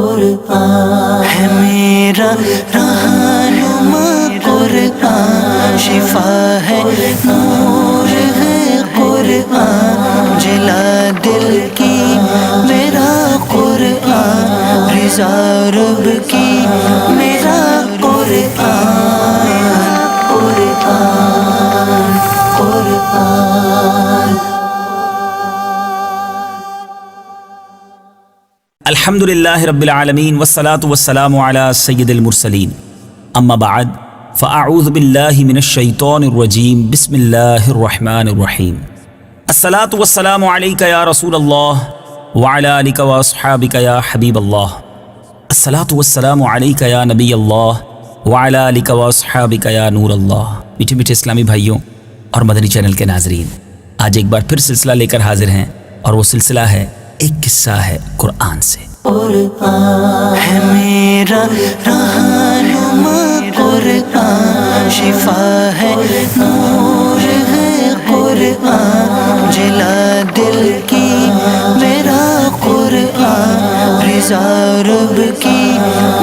قرآن ہے میرا رہنما قرآن، شفا ہے نور ہے قرآن، جلا دل کی میرا قرآن، رضا رب کی میرا قرآن، قرآن قرآن۔ الحمدللہ رب العالمین والصلاة والسلام علی سید المرسلین، اما بعد فاعوذ باللہ من الشیطان الرجیم، بسم اللہ الرحمن الرحیم۔ الصلاة والسلام علیک یا رسول اللہ وعلی آلک واصحابک یا حبیب اللہ، الصلاة والسلام علیک یا نبی اللہ وعلی آلک واصحابک یا نور اللہ۔ میٹھے میٹھے اسلامی بھائیوں اور مدنی چینل کے ناظرین، آج ایک بار پھر سلسلہ لے کر حاضر ہیں، اور وہ سلسلہ ہے ایک قصہ ہے قرآن سے۔ قرآن ہے میرا رہنما قرآن، شفا ہے نور ہے قرآن، جلا دل کی میرا قرآن، رضا رب کی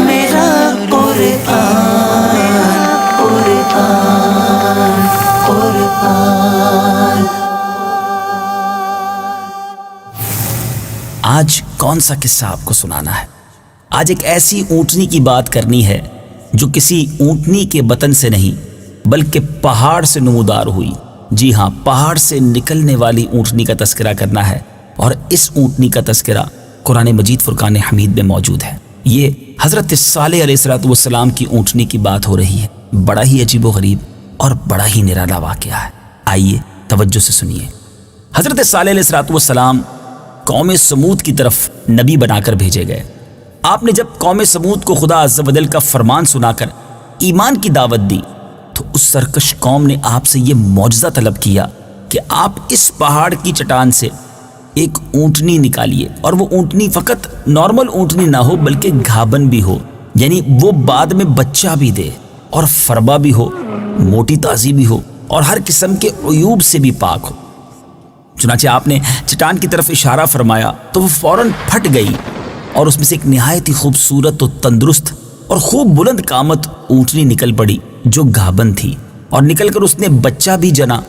میرا قرآن، قرآن قرآن۔ آج کون سا قصہ آپ کو سنانا ہے؟ آج ایک ایسی اونٹنی کی بات کرنی ہے جو کسی اونٹنی کے بطن سے نہیں بلکہ پہاڑ سے نمودار ہوئی۔ جی ہاں، پہاڑ سے نکلنے والی اونٹنی کا تذکرہ کرنا ہے، اور اس اونٹنی کا تذکرہ قرآن مجید فرقان حمید میں موجود ہے۔ یہ حضرت صالح علیہ السلام کی اونٹنی کی بات ہو رہی ہے۔ بڑا ہی عجیب و غریب اور بڑا ہی نرالا واقعہ ہے، آئیے توجہ سے سنیے۔ حضرت صالح علیہ السلام قوم سمود کی طرف نبی بنا کر بھیجے گئے۔ آپ نے جب قوم سمود کو خدا عز و جل کا فرمان سنا کر ایمان کی دعوت دی تو اس سرکش قوم نے آپ سے یہ معجزہ طلب کیا کہ آپ اس پہاڑ کی چٹان سے ایک اونٹنی نکالیے، اور وہ اونٹنی فقط نارمل اونٹنی نہ ہو بلکہ گھابن بھی ہو، یعنی وہ بعد میں بچہ بھی دے اور فربا بھی ہو، موٹی تازی بھی ہو، اور ہر قسم کے عیوب سے بھی پاک ہو۔ چنانچہ آپ نے چٹان کی طرف اشارہ فرمایا تو وہ فوراً پھٹ گئی، اور اس میں سے ایک نہایت ہی خوبصورت و تندرست اور خوب بلند قامت اونٹنی نکل پڑی جو گھابن تھی، اور نکل کر اس نے بچہ بھی جنا،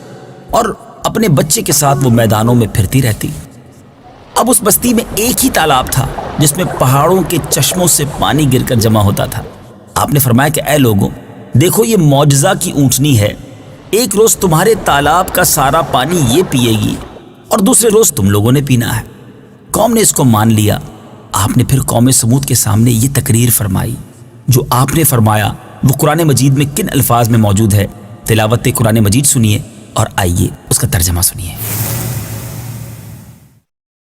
اور اپنے بچے کے ساتھ وہ میدانوں میں پھرتی رہتی۔ اب اس بستی میں ایک ہی تالاب تھا جس میں پہاڑوں کے چشموں سے پانی گر کر جمع ہوتا تھا۔ آپ نے فرمایا کہ اے لوگوں، دیکھو یہ معجزہ کی اونٹنی ہے، ایک روز تمہارے تالاب کا سارا پانی یہ پیے گی اور دوسرے روز تم لوگوں نے پینا ہے۔ قوم نے اس کو مان لیا۔ آپ نے پھر قوم سمود کے سامنے یہ تقریر فرمائی۔ جو آپ نے فرمایا وہ قرآن مجید میں کن الفاظ میں موجود ہے؟ تلاوت قرآن مجید سنیے اور آئیے اس کا ترجمہ سنیے۔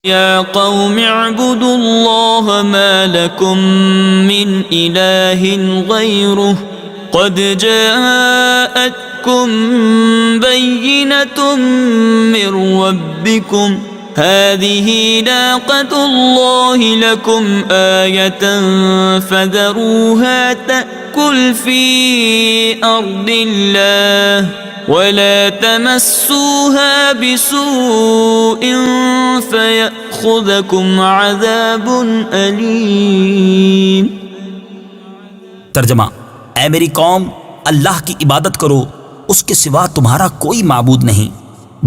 یا قوم اعبدوا اللہ ما لکم من الہ غیرہ قد جاءت بینۃ من ربکم هذه ناقة الله لكم آية فذروها تأكل في أرض الله ولا تمسوها بسوء فيأخذكم عذاب أليم۔ ترجمہ: اے میری قوم، اللہ کی عبادت کرو، اس کے سوا تمہارا کوئی معبود نہیں۔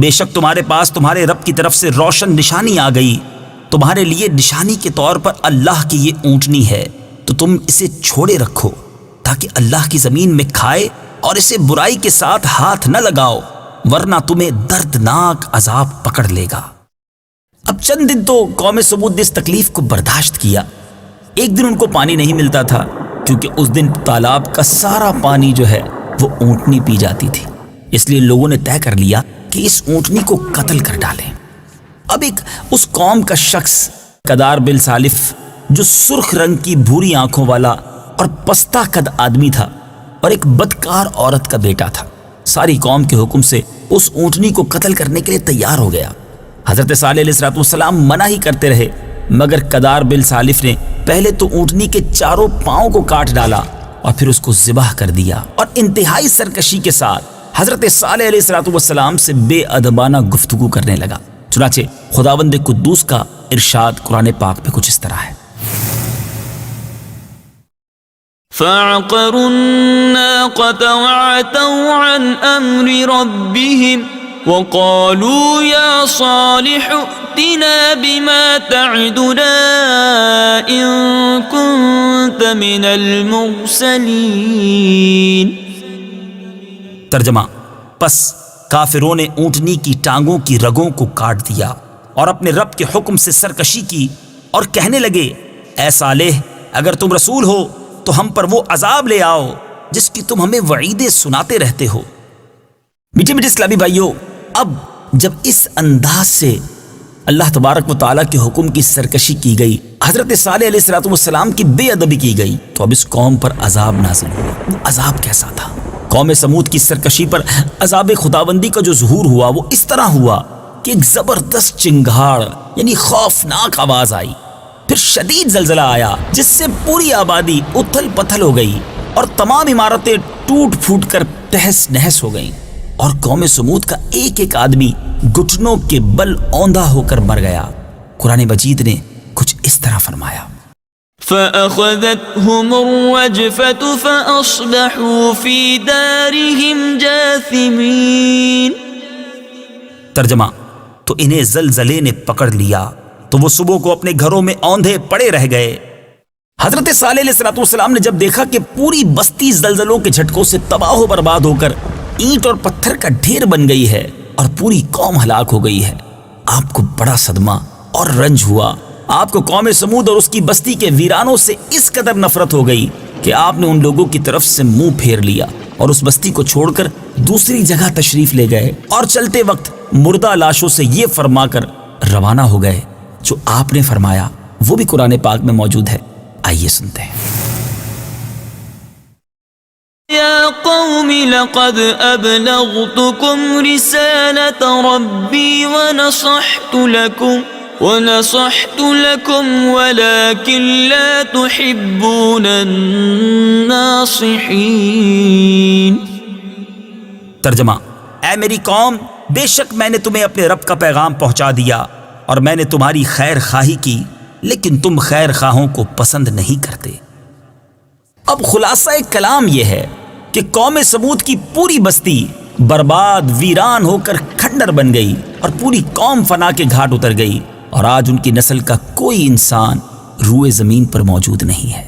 بے شک تمہارے پاس تمہارے رب کی طرف سے روشن نشانی آ گئی، تمہارے لیے نشانی کے طور پر اللہ کی یہ اونٹنی ہے، تو تم اسے چھوڑے رکھو تاکہ اللہ کی زمین میں کھائے، اور اسے برائی کے ساتھ ہاتھ نہ لگاؤ ورنہ تمہیں دردناک عذاب پکڑ لے گا۔ اب چند دن تو قوم سمود نے اس تکلیف کو برداشت کیا۔ ایک دن ان کو پانی نہیں ملتا تھا کیونکہ اس دن تالاب کا سارا پانی جو ہے وہ اونٹنی پی جاتی تھی، اس لیے لوگوں نے طے کر لیا کہ اس اونٹنی کو قتل کر ڈالیں۔ اب ایک اس قوم کا شخص قدار بن سالف، جو سرخ رنگ کی بھوری آنکھوں والا اور پستہ قد آدمی تھا، اور ایک بدکار عورت کا بیٹا تھا، ساری قوم کے حکم سے اس اونٹنی کو قتل کرنے کے لیے تیار ہو گیا۔ حضرت صالح علیہ السلام منع ہی کرتے رہے، مگر قدار بن سالف نے پہلے تو اونٹنی کے چاروں پاؤں کو کاٹ ڈالا اور پھر اس کو ذبح کر دیا، اور انتہائی سرکشی کے ساتھ حضرت صالح علیہ السلام سے بے ادبانہ گفتگو کرنے لگا۔ چنانچہ خداوند قدوس کا ارشاد قرآن پاک میں کچھ اس طرح ہے: فعقروا الناقة وعتوا عن أمر ربهم وقالوا يا صالح ائتنا بما تعدنا إن كنت من المرسلين. ترجمہ: پس کافروں نے اونٹنی کی ٹانگوں کی رگوں کو کاٹ دیا اور اپنے رب کے حکم سے سرکشی کی اور کہنے لگے اے صالح اگر تم رسول ہو تو ہم پر وہ عذاب لے آؤ جس کی تم ہمیں وعیدیں سناتے رہتے ہو. میٹھے میٹھے اسلامی بھائیوں، اب جب اس انداز سے اللہ تبارک و تعالیٰ کے حکم کی سرکشی کی گئی، حضرت صالح علیہ السلام کی بے ادبی کی گئی، تو اب اس قوم پر عذاب نازل ہوا. وہ عذاب کیسا تھا؟ قوم سمود کی سرکشی پر عذاب خداوندی کا جو ظہور ہوا وہ اس طرح ہوا کہ ایک زبردست چنگھاڑ یعنی خوفناک آواز آئی، پھر شدید زلزلہ آیا جس سے پوری آبادی اتھل پتھل ہو گئی اور تمام عمارتیں ٹوٹ پھوٹ کر تہس نہس ہو گئیں، اور قوم سمود کا ایک ایک آدمی گھٹنوں کے بل اوندھا ہو کر مر گیا. قرآن مجید نے کچھ اس طرح فرمایا فأخذتهم الرجفة فأصبحوا في دارهم جاثمين. ترجمہ: تو انہیں زلزلے نے پکڑ لیا تو وہ صبح کو اپنے گھروں میں اوندھے پڑے رہ گئے. حضرت صالح علیہ السلام نے جب دیکھا کہ پوری بستی زلزلوں کے جھٹکوں سے تباہ و برباد ہو کر اینٹ اور پتھر کا ڈھیر بن گئی ہے اور پوری قوم ہلاک ہو گئی ہے، آپ کو بڑا صدمہ اور رنج ہوا. آپ کو قوم سمود اور اس کی بستی کے ویرانوں سے اس قدر نفرت ہو گئی کہ آپ نے ان لوگوں کی طرف سے منہ پھیر لیا اور اس بستی کو چھوڑ کر دوسری جگہ تشریف لے گئے اور چلتے وقت مردہ لاشوں سے یہ فرما کر روانہ ہو گئے جو آپ نے فرمایا. وہ بھی قرآن پاک میں موجود ہے، آئیے سنتے ہیں. يا قوم لقد أبلغتكم رسالة ربي ونصحت لكم ولكن لا تحبون الناصحين. ترجمہ: اے میری قوم، بے شک میں نے تمہیں اپنے رب کا پیغام پہنچا دیا اور میں نے تمہاری خیر خواہی کی، لیکن تم خیر خواہوں کو پسند نہیں کرتے. اب خلاصہ کلام یہ ہے کہ قوم سمود کی پوری بستی برباد ویران ہو کر کھنڈر بن گئی اور پوری قوم فنا کے گھاٹ اتر گئی، اور آج ان کی نسل کا کوئی انسان روئے زمین پر موجود نہیں ہے.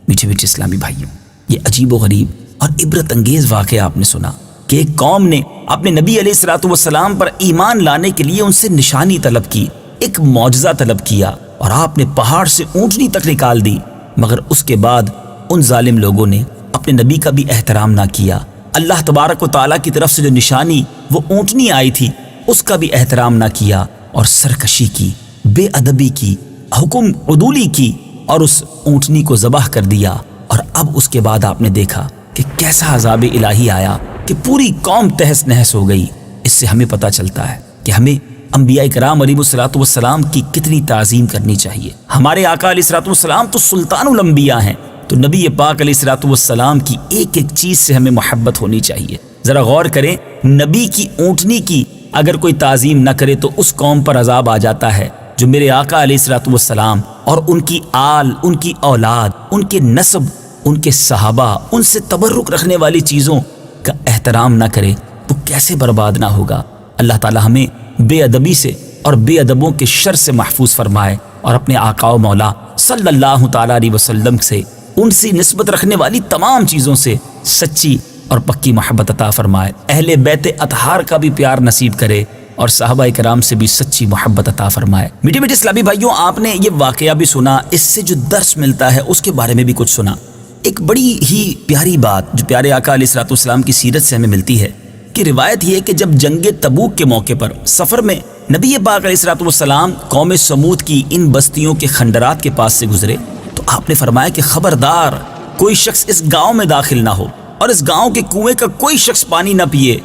میٹھے میٹھے اسلامی بھائیوں، یہ عجیب و غریب اور عبرت انگیز واقعہ آپ نے سنا کہ ایک قوم نے اپنے نبی علیہ السلام پر ایمان لانے کے لیے ان سے نشانی طلب کی، ایک معجزہ طلب کیا، اور آپ نے پہاڑ سے اونٹنی تک نکال دی، مگر اس کے بعد ان ظالم لوگوں نے اپنے نبی کا بھی احترام نہ کیا. اللہ تبارک و تعالیٰ کی طرف سے جو نشانی وہ اونٹنی آئی تھی اس کا بھی احترام نہ کیا اور سرکشی کی، بے ادبی کی، حکم عدولی کی اور اس اونٹنی کو ذبح کر دیا. اور اب اس کے بعد آپ نے دیکھا کہ کیسا عذاب الہی آیا کہ پوری قوم تہس نہس ہو گئی. اس سے ہمیں پتہ چلتا ہے کہ ہمیں انبیاء کرام علیہ السلام کی کتنی تعظیم کرنی چاہیے. ہمارے آقا علیہ السلام تو سلطان الانبیاء ہیں، تو نبی پاک علیہ السلام کی ایک ایک چیز سے ہمیں محبت ہونی چاہیے. ذرا غور کریں، نبی کی اونٹنی کی اگر کوئی تعظیم نہ کرے تو اس قوم پر عذاب آ جاتا ہے جو میرے آقا علیہ السلام اور ان کی آل، ان کی اولاد، ان کے نسب، ان کے صحابہ، ان سے تبرک رکھنے والی چیزوں کا احترام نہ کرے تو کیسے برباد نہ ہوگا. اللہ تعالی ہمیں بے ادبی سے اور بے ادبوں کے شر سے محفوظ فرمائے اور اپنے آقا و مولا صلی اللہ تعالی علیہ وسلم سے ان سے نسبت رکھنے والی تمام چیزوں سے سچی اور پکی محبت عطا فرمائے. اہل بیت اطہار کا بھی پیار نصیب کرے اور صحابہ کرام سے بھی سچی محبت عطا فرمائے. میٹھے میٹھے اسلامی بھائیوں، آپ نے یہ واقعہ بھی سنا، اس سے جو درس ملتا ہے اس کے بارے میں بھی کچھ سنا. ایک بڑی ہی پیاری بات جو پیارے آقا علیہ السلام کی سیرت سے ہمیں ملتی ہے کہ روایت یہ ہے کہ جب جنگ تبوک کے موقع پر سفر میں نبی پاک علیہ السلام قوم سمود کی ان بستیوں کے خنڈرات کے پاس سے گزرے تو آپ نے فرمایا کہ خبردار کوئی شخص اس گاؤں میں داخل نہ ہو اور اس گاؤں کے کنویں کا کوئی شخص پانی نہ پیے.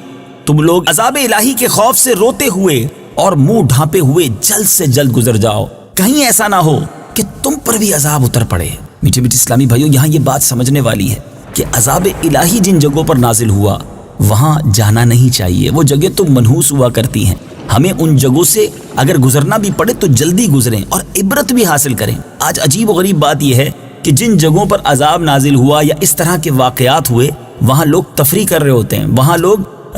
تم لوگ عذاب الہی کے خوف سے روتے ہوئے اور منہ ڈھانپے ہوئے جلد سے جلد گزر جاؤ، کہیں ایسا نہ ہو کہ تم پر بھی عذاب اتر پڑے. میٹھے میٹھے اسلامی بھائیوں، یہاں یہ بات سمجھنے والی ہے کہ عذاب الہی جن جگہوں پر نازل ہوا وہاں جانا نہیں چاہیے. وہ جگہ تو منحوس ہوا کرتی ہیں، ہمیں ان جگہوں سے اگر گزرنا بھی پڑے تو جلدی گزریں اور عبرت بھی حاصل کریں. آج عجیب و غریب بات یہ ہے کہ کہ جن جگہوں پر عذاب نازل ہوا یا اس طرح کے واقعات ہوئے وہاں لوگ تفریح کر رہے ہوتے ہیں، وہاں لوگ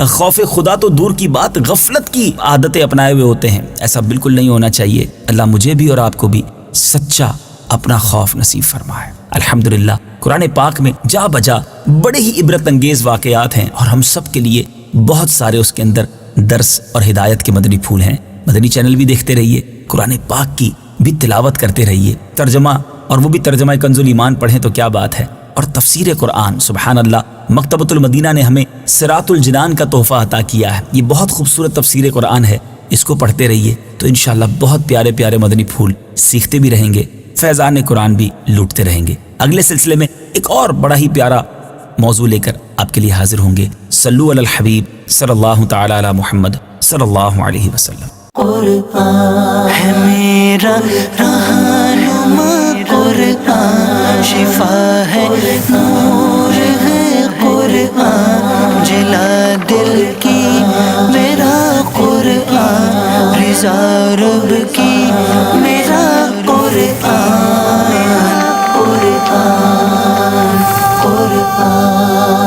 خوف خدا تو دور کی بات غفلت کی عادتیں اپنائے ہوئے ہوتے ہیں۔ ایسا بالکل نہیں ہونا چاہیے۔ اللہ مجھے بھی اور آپ کو بھی سچا اپنا خوف نصیب فرمائے۔ الحمدللہ قرآن پاک میں جا بجا بڑے ہی عبرت انگیز واقعات ہیں اور ہم سب کے لیے بہت سارے اس کے اندر درس اور ہدایت کے مدنی پھول ہیں۔ مدنی چینل بھی دیکھتے رہیے، قرآن پاک کی بھی تلاوت کرتے رہیے، ترجمہ اور وہ بھی ترجمہ کنز الایمان پڑھیں تو کیا بات ہے، اور تفسیر قرآن سبحان اللہ۔ مکتبۃ المدینہ نے ہمیں صراط الجنان کا تحفہ عطا کیا ہے، یہ بہت خوبصورت تفسیر قرآن ہے، اس کو پڑھتے رہیے تو انشاءاللہ بہت پیارے پیارے مدنی پھول سیکھتے بھی رہیں گے، فیضان قرآن بھی لوٹتے رہیں گے۔ اگلے سلسلے میں ایک اور بڑا ہی پیارا موضوع لے کر آپ کے لیے حاضر ہوں گے۔ صلو علی الحبیب صلی اللہ تعالی علی محمد صلی اللہ علیہ وسلم۔ قرآن ہے میرا رہنما، قرآن شفا ہے، نور ہے قرآن، جلا دل کی میرا قرآن، رضا رب کی میرا قرآن، قرآن قرآن